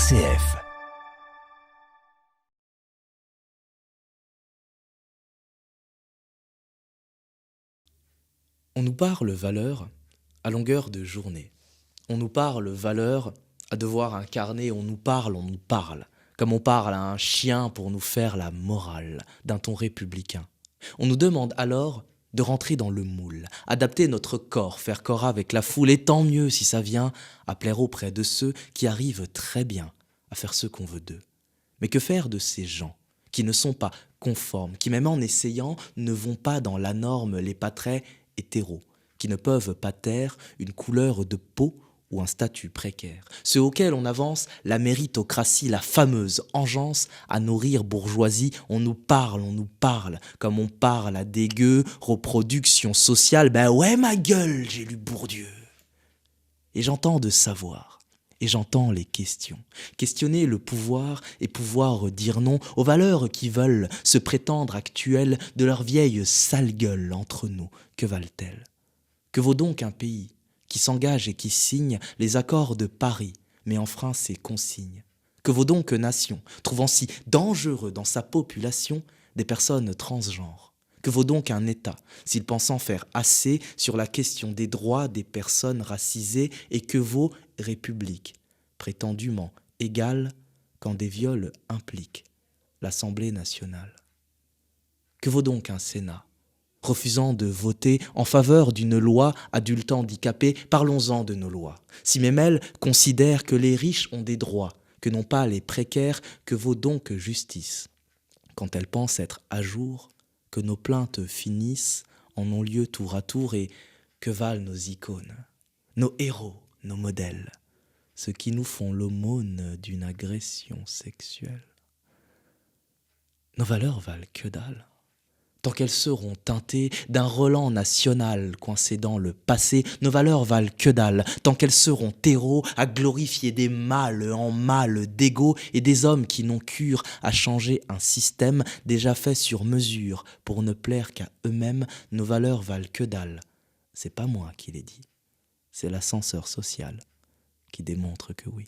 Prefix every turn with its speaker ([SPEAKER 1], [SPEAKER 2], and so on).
[SPEAKER 1] RCF. On nous parle valeur à longueur de journée. On nous parle valeur à devoir incarner, on nous parle, comme on parle à un chien pour nous faire la morale d'un ton républicain. On nous demande alors de rentrer dans le moule, adapter notre corps, faire corps avec la foule, et tant mieux si ça vient à plaire auprès de ceux qui arrivent très bien à faire ce qu'on veut d'eux. Mais que faire de ces gens qui ne sont pas conformes, qui même en essayant ne vont pas dans la norme, les pas très hétéros, qui ne peuvent pas taire une couleur de peau ou un statut précaire, ceux auxquels on avance la méritocratie, la fameuse engeance à nourrir bourgeoisie. On nous parle, comme on parle à des gueux, reproduction sociale, ben ouais ma gueule, j'ai lu Bourdieu. Et j'entends de savoir, et j'entends les questions. Questionner le pouvoir et pouvoir dire non aux valeurs qui veulent se prétendre actuelles de leur vieille sale gueule entre nous. Que valent-elles ? Que vaut donc un pays qui s'engage et qui signe les accords de Paris, mais enfreint ses consignes? Que vaut donc une nation trouvant si dangereux dans sa population des personnes transgenres? Que vaut donc un État s'il pensant faire assez sur la question des droits des personnes racisées? Et que vaut République, prétendument égale quand des viols impliquent l'Assemblée nationale? Que vaut donc un Sénat refusant de voter en faveur d'une loi adulte handicapé? Parlons-en de nos lois. Si même elles considèrent que les riches ont des droits, que n'ont pas les précaires, que vaut donc justice quand elles pensent être à jour, que nos plaintes finissent en non-lieu tour à tour? Et que valent nos icônes, nos héros, nos modèles, ceux qui nous font l'aumône d'une agression sexuelle? Nos valeurs valent que dalle tant qu'elles seront teintées d'un relent national coincé dans le passé. Nos valeurs valent que dalle tant qu'elles seront terreau à glorifier des mâles en mâles d'égaux et des hommes qui n'ont cure à changer un système déjà fait sur mesure pour ne plaire qu'à eux-mêmes. Nos valeurs valent que dalle. C'est pas moi qui l'ai dit, c'est l'ascenseur social qui démontre que oui.